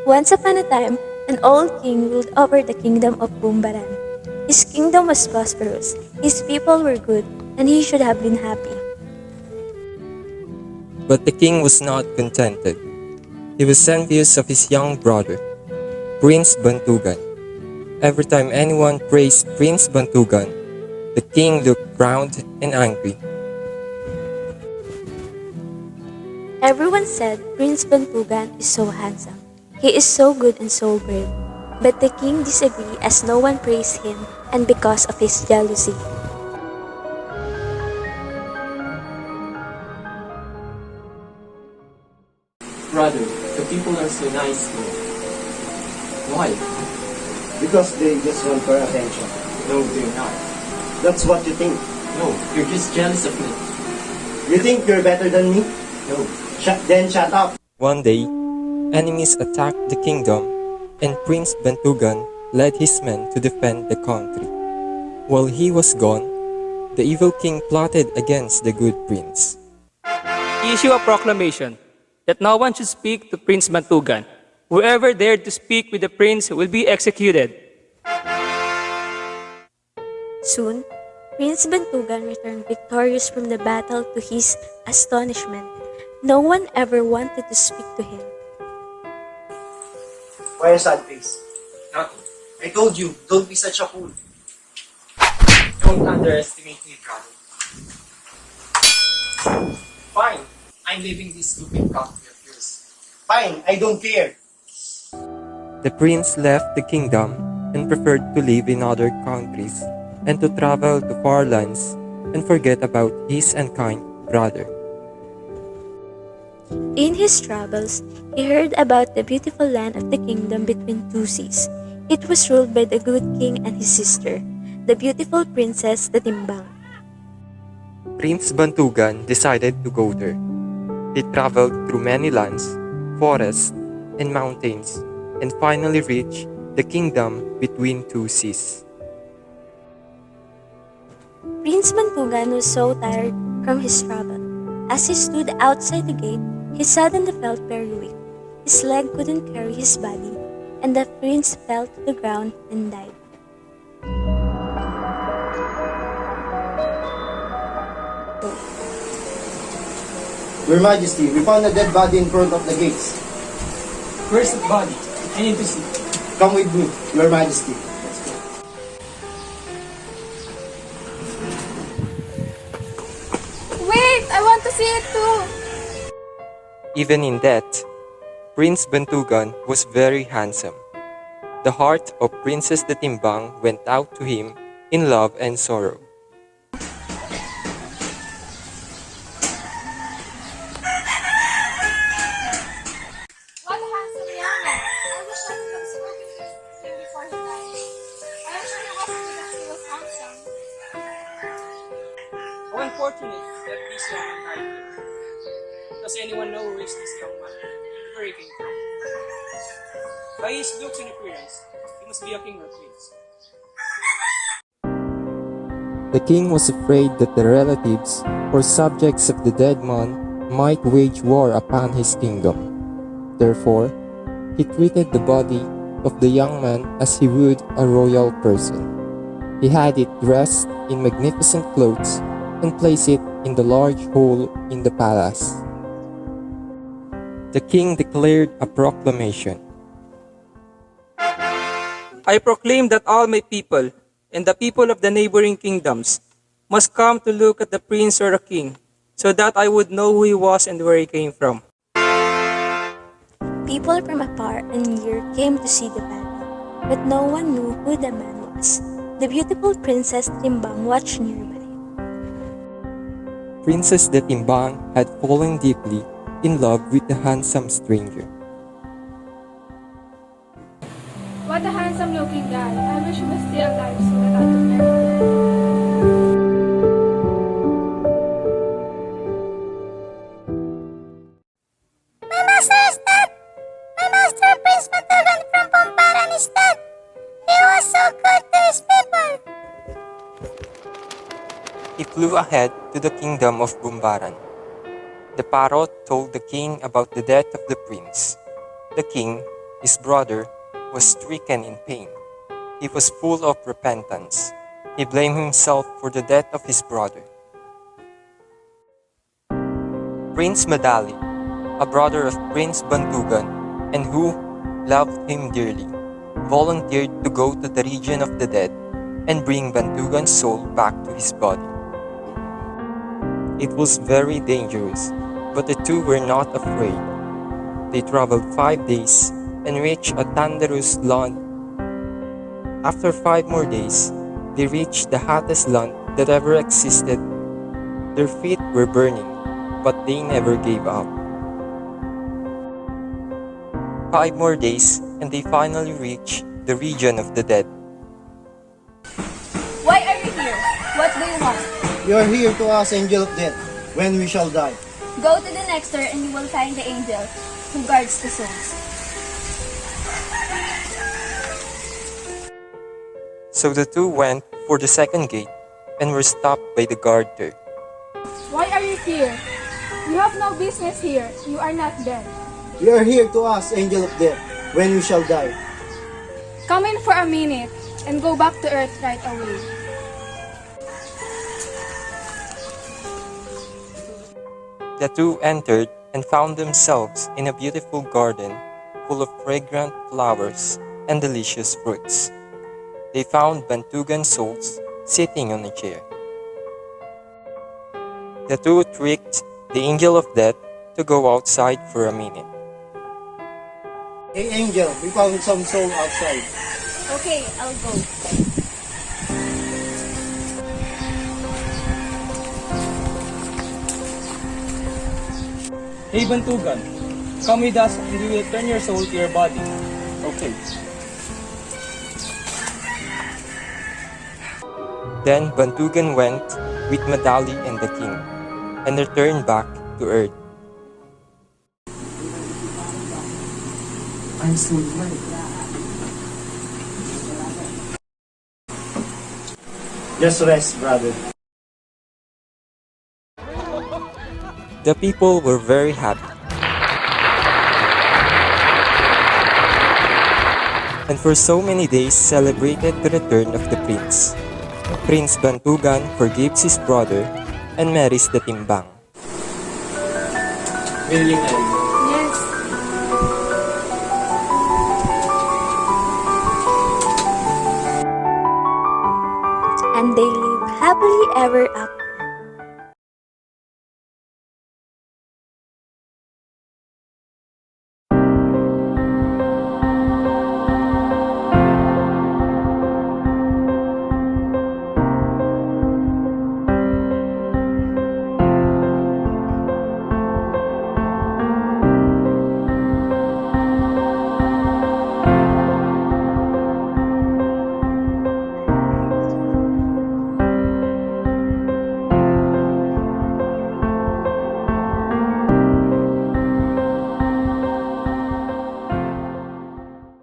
Once upon a time, an old king ruled over the kingdom of Bumbaran. His kingdom was prosperous, his people were good, and he should have been happy. But the king was not contented. He was envious of his young brother, Prince Bantugan. Every time anyone praised Prince Bantugan, the king looked round and angry. Everyone said Prince Bantugan is so handsome. He is so good and so brave. But the king disagreed as no one praised him and because of his jealousy. Brother, the people are so nice here. Why? Because they just want your attention. No, they're not. That's what you think. No, you're just jealous of me. You think you're better than me? No. Then shut up. One day, enemies attacked the kingdom, and Prince Bantugan led his men to defend the country. While he was gone, the evil king plotted against the good prince. Issue a proclamation that no one should speak to Prince Bantugan. Whoever dared to speak with the prince will be executed. Soon, Prince Bantugan returned victorious from the battle. To his astonishment, no one ever wanted to speak to him. Why a sad face? Nothing. I told you, don't be such a fool. Don't underestimate me, brother. Fine, I'm leaving this stupid country of yours. Fine, I don't care. The prince left the kingdom and preferred to live in other countries and to travel to far lands and forget about his unkind brother. In his travels, he heard about the beautiful land of the kingdom between two seas. It was ruled by the good king and his sister, the beautiful princess the Timbang. Prince Bantugan decided to go there. He traveled through many lands, forests, and mountains, and finally reached the kingdom between two seas. Prince Bantugan was so tired from his travel. As he stood outside the gate, he suddenly felt very weak. His leg couldn't carry his body, and the prince fell to the ground and died. Your Majesty, we found a dead body in front of the gates. Where's the body? I need to see. Come with me, Your Majesty. Wait! I want to see it too! Even in death, Prince Bantugan was very handsome. The heart of Princess the Timbang went out to him in love and sorrow. What a handsome young man! I wish I could have spoken to him before he died. I am sure he was because he was handsome. How unfortunate that this young man died here. Does anyone know who is this young man? Where he came from? By his looks and appearance, he must be a king or prince. The king was afraid that the relatives or subjects of the dead man might wage war upon his kingdom. Therefore, he treated the body of the young man as he would a royal person. He had it dressed in magnificent clothes and placed it in the large hall in the palace. The king declared a proclamation. I proclaim that all my people and the people of the neighboring kingdoms must come to look at the prince or the king, so that I would know who he was and where he came from. People from afar and near came to see the battle, but no one knew who the man was. The beautiful princess Timbang watched nearby. Princess the Timbang had fallen deeply in love with the handsome stranger. What a handsome looking guy. I wish he was still alive so that I could marry him. My master is dead! My master, Prince Bantugan from Pamparan, is dead! He was so good to his people! He flew ahead to the kingdom of Bumbaran. The parrot told the king about the death of the prince. The king, his brother, was stricken in pain. He was full of repentance. He blamed himself for the death of his brother. Prince Madali, a brother of Prince Bantugan, and who loved him dearly, volunteered to go to the region of the dead and bring Bantugan's soul back to his body. It was very dangerous, but the two were not afraid. They traveled 5 days and reached a thunderous land. After 5 more days, they reached the hottest land that ever existed. Their feet were burning, but they never gave up. 5 more days, and they finally reached the region of the dead. Why are you here? What do you want? You are here to us, angel of death, when we shall die. Go to the next door and you will find the angel who guards the souls. So the two went for the second gate and were stopped by the guard there. Why are you here? You have no business here. You are not dead. You are here to us, angel of death, when we shall die. Come in for a minute and go back to earth right away. The two entered and found themselves in a beautiful garden full of fragrant flowers and delicious fruits. They found Bantugan souls sitting on a chair. The two tricked the angel of death to go outside for a minute. Hey angel, we found some soul outside. Okay, I'll go. Hey Bantugan, come with us and we will turn your soul to your body. Okay. Then Bantugan went with Madali and the king and returned back to earth. Just rest, brother. The people were very happy. And for so many days celebrated the return of the prince. Prince Bantugan forgives his brother and marries the timbang. Will you marry me? Yes. And they live happily ever after.